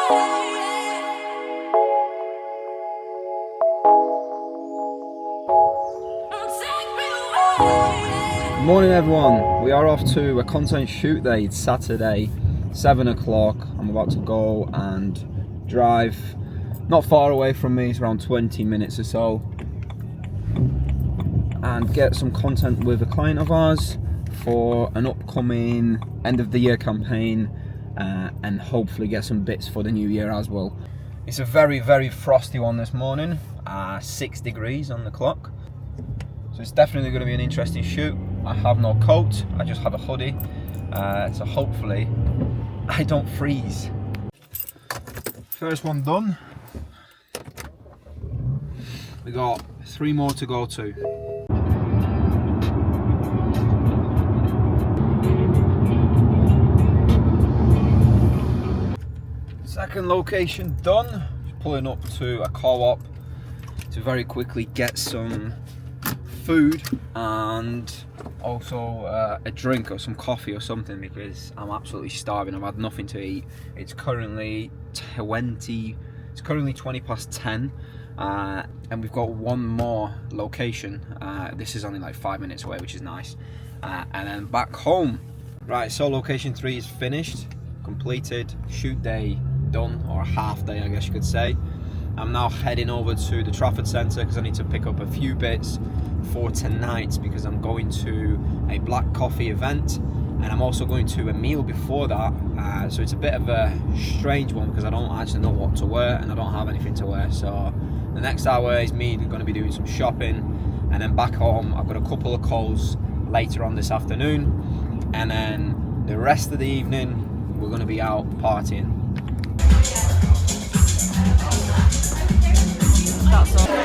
Morning everyone, we are off to a content shoot day. It's Saturday, 7 o'clock. I'm about to go and drive not far away from me, it's around 20 minutes or so, and get some content with a client of ours for an upcoming end of the year campaign, and hopefully get some bits for the new year as well. It's a very frosty one this morning, 6 degrees on the clock, so it's definitely going to be an interesting shoot. I have no coat, I just have a hoodie, so hopefully I don't freeze. First one done. We got 3 more to go to. Second location done. Just pulling up to a co-op to very quickly get some food and also a drink or some coffee or something, because I'm absolutely starving. I've had nothing to eat. It's currently 20 past 10, and we've got one more location. This is only like 5 minutes away, which is nice, and then back home. Right, so location 3 is finished, completed, shoot day done, or half day I guess you could say. I'm now heading over to the Trafford Centre because I need to pick up a few bits for tonight, because I'm going to a black coffee event and I'm also going to a meal before that, so it's a bit of a strange one because I don't actually know what to wear and I don't have anything to wear. So the next hour is me going to be doing some shopping, and then back home I've got a couple of calls later on this afternoon, and then the rest of the evening we're going to be out partying. That's all.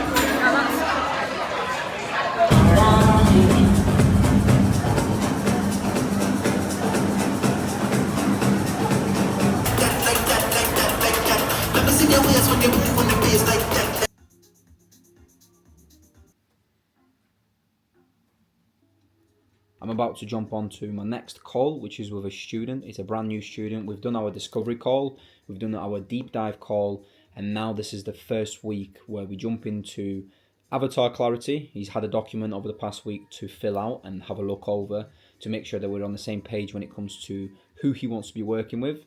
I'm about to jump on to my next call, which is with a student. It's a brand new student. We've done our discovery call, we've done our deep dive call, and now this is the first week where we jump into avatar clarity. He's had a document over the past week to fill out and have a look over to make sure that we're on the same page when it comes to who he wants to be working with.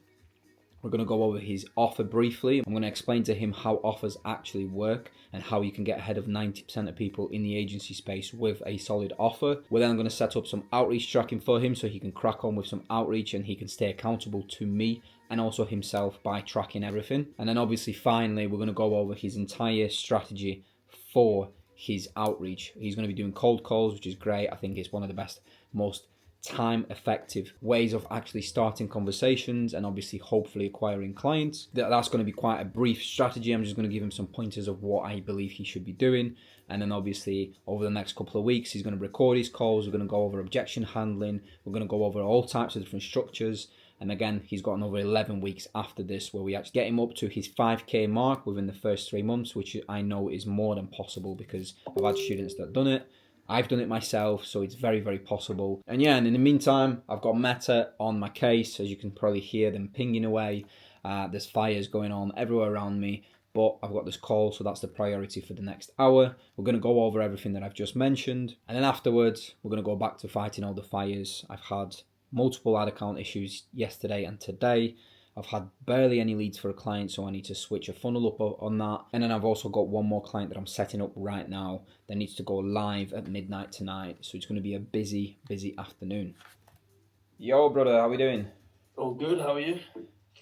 We're going to go over his offer briefly. I'm going to explain to him how offers actually work and how you can get ahead of 90% of people in the agency space with a solid offer. We're then going to set up some outreach tracking for him so he can crack on with some outreach and he can stay accountable to me and also himself by tracking everything. And then obviously finally we're going to go over his entire strategy for his outreach. He's going to be doing cold calls, which is great. I think it's one of the best, most time effective ways of actually starting conversations and obviously hopefully acquiring clients. That's going to be quite a brief strategy. I'm just going to give him some pointers of what I believe he should be doing, and then obviously over the next couple of weeks he's going to record his calls. We're going to go over objection handling, we're going to go over all types of different structures, and again he's got another 11 weeks after this where we actually get him up to his 5k mark within the first 3 months, which I know is more than possible because I've had students that have done it. I've done it myself, so it's very possible. And yeah, and in the meantime, I've got Meta on my case. As you can probably hear them pinging away. There's fires going on everywhere around me, but I've got this call, so that's the priority for the next hour. We're going to go over everything that I've just mentioned, and then afterwards, we're going to go back to fighting all the fires. I've had multiple ad account issues yesterday and today. I've had barely any leads for a client, so I need to switch a funnel up on that. And then I've also got one more client that I'm setting up right now that needs to go live at midnight tonight. So it's going to be a busy afternoon. Yo, brother, how we doing? All good, how are you?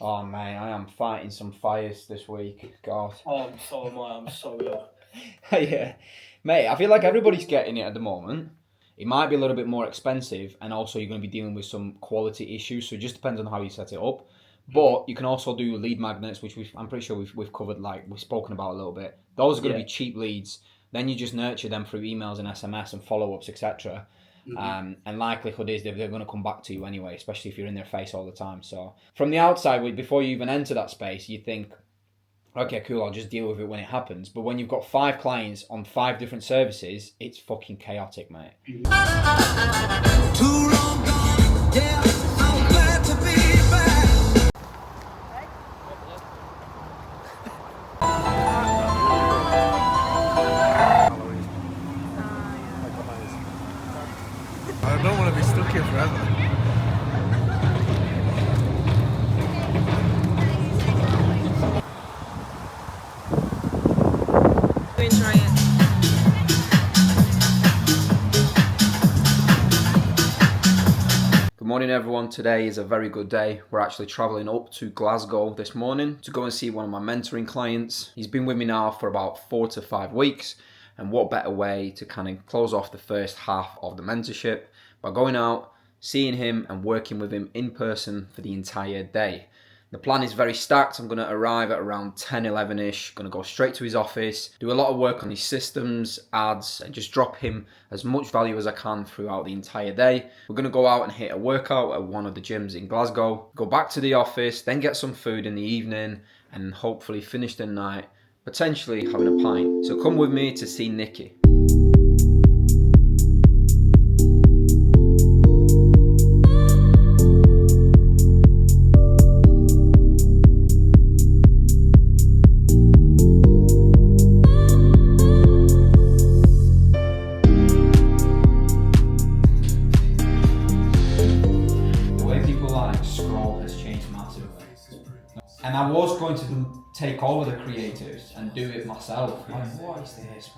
Oh, man, I am fighting some fires this week. God. Oh, so am I. I'm so ill. Yeah. Mate, I feel like everybody's getting it at the moment. It might be a little bit more expensive, and also you're going to be dealing with some quality issues, so it just depends on how you set it up. But you can also do lead magnets, which I'm pretty sure we've covered, like we've spoken about a little bit. Those are going to be cheap leads. Then you just nurture them through emails and SMS and follow-ups, etc. And likelihood is they're going to come back to you anyway, especially if you're in their face all the time. So from the outside, before you even enter that space, you think, okay, cool, I'll just deal with it when it happens. But when you've got 5 clients on 5 different services, it's fucking chaotic, mate. Too long gone, yeah, I'm glad to be back. morning everyone. Today is a very good day. We're actually travelling up to Glasgow this morning to go and see one of my mentoring clients. He's been with me now for about 4 to 5 weeks, and what better way to kind of close off the first half of the mentorship by going out, seeing him and working with him in person for the entire day. The plan is very stacked. I'm going to arrive at around 10, 11ish, going to go straight to his office, do a lot of work on his systems, ads, and just drop him as much value as I can throughout the entire day. We're going to go out and hit a workout at one of the gyms in Glasgow, go back to the office, then get some food in the evening, and hopefully finish the night, potentially having a pint. So come with me to see Nicky. And I was going to take over the creatives and do it myself. Like, what is this,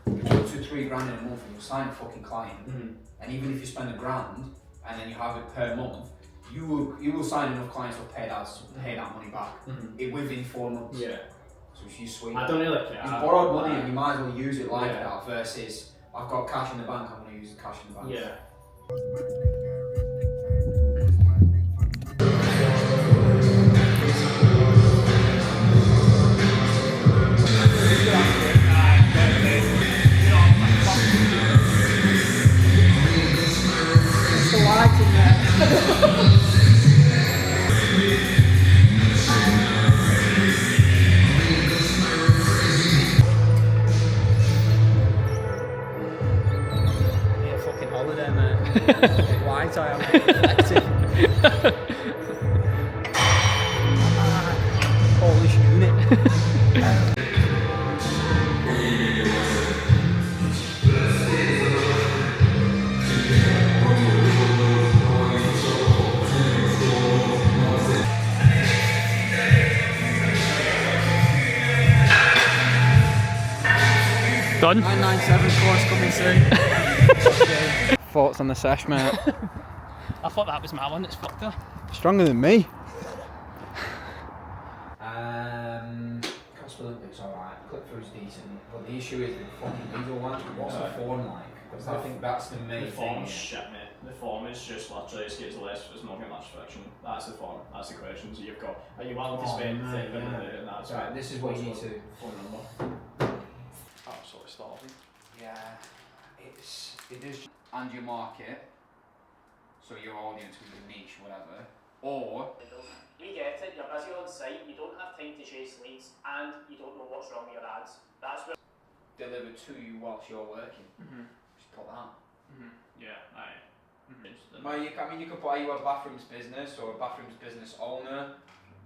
man? 2 to 3 grand in a month and you sign a fucking client, and even if you spend £1,000 and then you have it per month, you will sign enough clients to pay that money back within 4 months. Yeah. So if you sweet. I don't really care. You've borrowed money and you might as well use it like that versus I've got cash in the bank, I'm going to use the cash in the bank. Yeah. White, I am reflective. Polish unit. Done. 997 course coming soon. Thoughts on the sesh, mate? I thought that was my one that's fucked her. Stronger than me. Cost Olympics alright, click through's decent, but the issue is the fucking diesel one. What's the form like? Because I think that's the main The thing. form's shit, mate. The form is just literally skids less, there's not much friction. That's the form, that's the question. So you've got, are you willing to spend man, and that's Right, this is what you need to. phone number. Absolutely starving. Yeah, it is. And your market, so your audience with your niche, whatever, or. We get it, you're busy on site, you don't have time to chase leads, and you don't know what's wrong with your ads. That's where Delivered to you whilst you're working. Just put that. Yeah, aye. Well, you could put, are you a bathrooms business or a bathrooms business owner?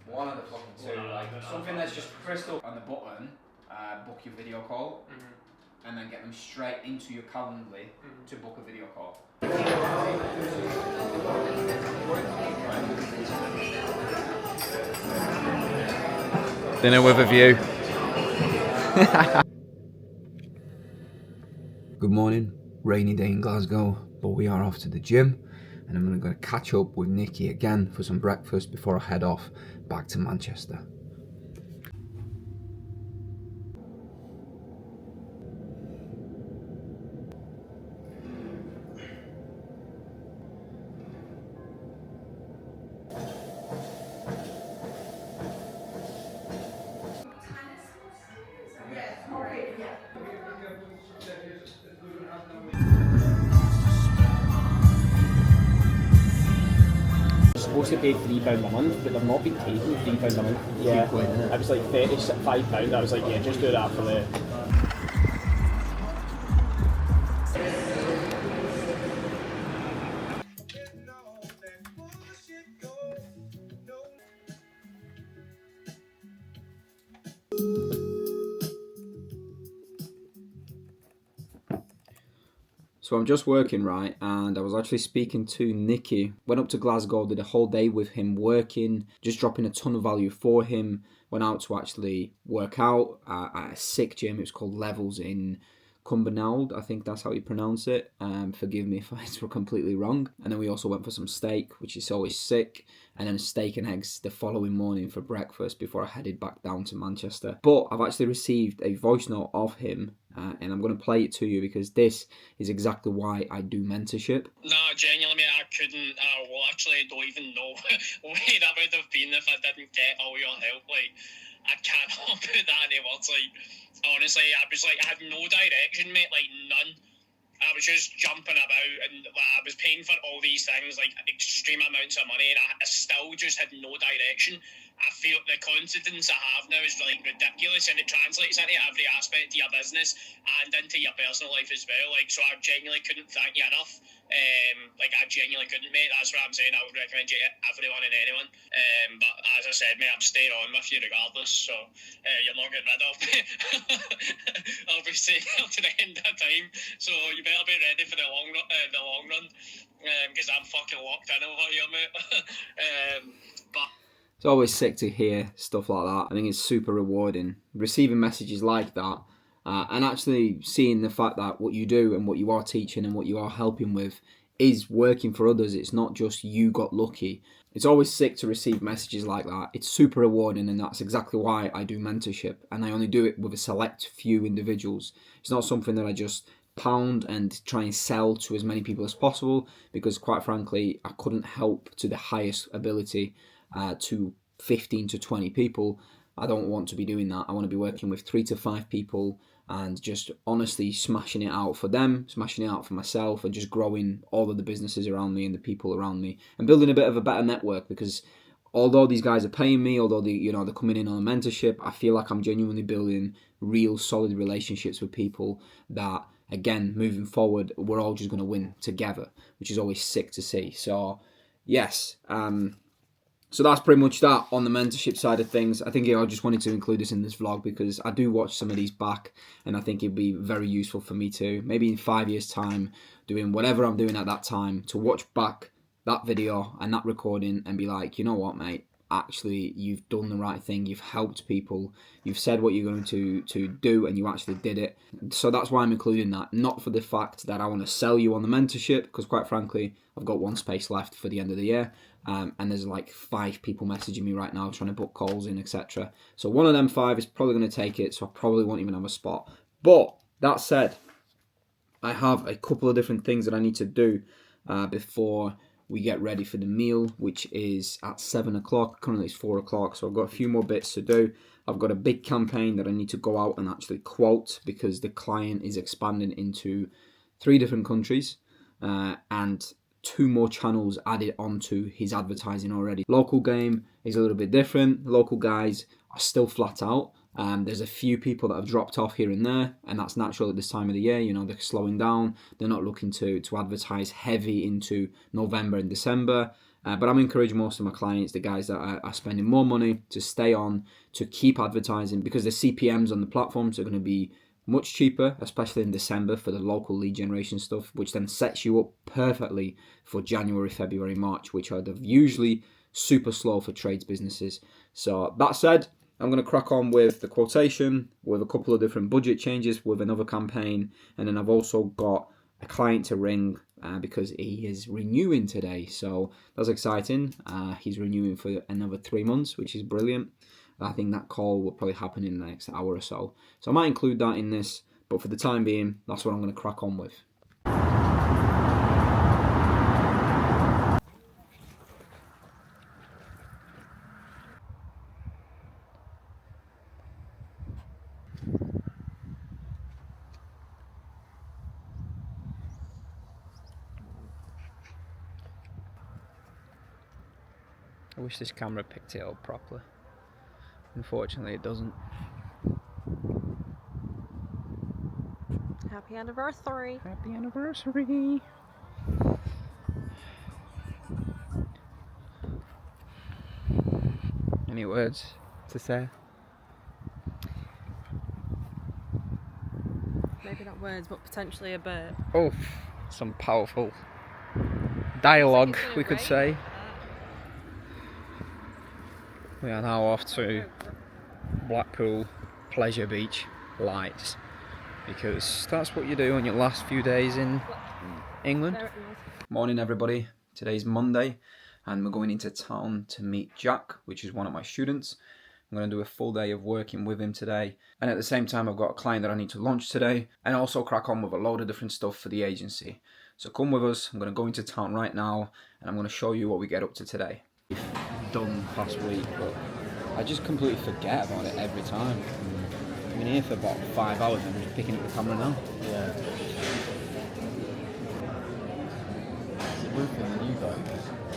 One of the fucking two. Like something that's just crystal on the button, book your video call, and then get them straight into your Calendly to book a video call. Dinner with a view. Good morning, rainy day in Glasgow, but we are off to the gym and I'm going to catch up with Nicky again for some breakfast before I head off back to Manchester. Supposed to pay £3 a month, but they've not been taking £3 a month. Yeah, it was like £35. I was like, yeah, just do that for the. So I'm just working, right, and I was actually speaking to Nicky. Went up to Glasgow, did a whole day with him working, just dropping a ton of value for him. Went out to actually work out at a sick gym. It was called Levels in Cumbernauld, I think that's how you pronounce it. Forgive me if it's completely wrong. And then we also went for some steak, which is always sick. And then steak and eggs the following morning for breakfast before I headed back down to Manchester. But I've actually received a voice note of him, and I'm going to play it to you because this is exactly why I do mentorship. Nah, genuinely, mate, I couldn't. Well, actually, I don't even know where that would have been if I didn't get all your help. Like, I cannot put that into words. Like, honestly, I was like, I had no direction, mate, like none. I was just jumping about, and I was paying for all these things, like extreme amounts of money, and I still just had no direction. I feel the confidence I have now is like ridiculous, and it translates into every aspect of your business and into your personal life as well. Like, so I genuinely couldn't thank you enough. Like, I genuinely couldn't, mate. That's what I'm saying. I would recommend you to everyone and anyone. But as I said, mate, I'm staying on with you regardless. So you're not getting rid of me. I'll be staying to the end of time. So you better be ready for the long run, because I'm fucking locked in over here, mate. But. It's always sick to hear stuff like that. I think it's super rewarding. Receiving messages like that and actually seeing the fact that what you do and what you are teaching and what you are helping with is working for others. It's not just you got lucky. It's always sick to receive messages like that. It's super rewarding, and that's exactly why I do mentorship. And I only do it with a select few individuals. It's not something that I just pound and try and sell to as many people as possible, because quite frankly, I couldn't help to the highest ability to 15 to 20 people. I don't want to be doing that. I want to be working with 3 to 5 people and just honestly smashing it out for them, smashing it out for myself, and just growing all of the businesses around me and the people around me and building a bit of a better network. Because although these guys are paying me, although they're coming in on a mentorship, I feel like I'm genuinely building real solid relationships with people that, again, moving forward, we're all just going to win together, which is always sick to see. So yes, so that's pretty much that on the mentorship side of things. I think I just wanted to include this in this vlog because I do watch some of these back, and I think it'd be very useful for me to, maybe in 5 years' time, doing whatever I'm doing at that time, to watch back that video and that recording and be like, you know what, mate, actually you've done the right thing, you've helped people, you've said what you're going to do, and you actually did it. So that's why I'm including that, not for the fact that I want to sell you on the mentorship, because quite frankly I've got one space left for the end of the year, and there's like 5 people messaging me right now trying to book calls in, etc. So one of them 5 is probably going to take it, so I probably won't even have a spot. But that said, I have a couple of different things that I need to do before we get ready for the meal, which is at 7 o'clock. Currently it's 4 o'clock, so I've got a few more bits to do. I've got a big campaign that I need to go out and actually quote, because the client is expanding into 3 different countries and 2 more channels added onto his advertising already. Local game is a little bit different. Local guys are still flat out. There's a few people that have dropped off here and there, and that's natural at this time of the year. You know, they're slowing down. They're not looking to advertise heavy into November and December. But I'm encouraging most of my clients, the guys that are spending more money, to stay on, to keep advertising, because the CPMs on the platforms are going to be much cheaper, especially in December for the local lead generation stuff, which then sets you up perfectly for January, February, March, which are usually super slow for trades businesses. So that said, I'm going to crack on with the quotation, with a couple of different budget changes, with another campaign, and then I've also got a client to ring because he is renewing today, so that's exciting. He's renewing for another 3 months, which is brilliant. I think that call will probably happen in the next hour or so. So I might include that in this, but for the time being, that's what I'm going to crack on with. I wish this camera picked it up properly. Unfortunately, it doesn't. Happy anniversary. Happy anniversary. Any words to say? Maybe not words, but potentially a bit. Oh, some powerful dialogue, we could say. We are now off to Blackpool Pleasure Beach Lights. because that's what you do on your last few days in England. There it is. Morning everybody, today's Monday and we're going into town to meet Jack, which is one of my students. I'm going to do a full day of working with him today, and at the same time I've got a client that I need to launch today and also crack on with a load of different stuff for the agency. So come with us, I'm going to go into town right now and I'm going to show you what we get up to today. Done last week, but I just completely forget about it every time. I've been here for about 5 hours and I'm just picking up the camera now. Yeah. Is it roofing the new boat?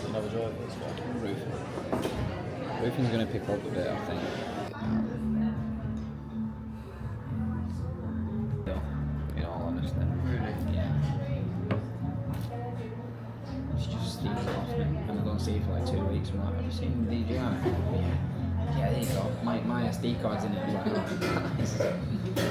Another driver as well. Roofing. Roofing's going to pick up a bit, I think. In all honesty. Really? Yeah. It's just Steve off me. And we're going to see it for like 2 weeks. I'm like, have you seen DJI? Yeah, there you go. My SD card's in it. I was like, oh, nice.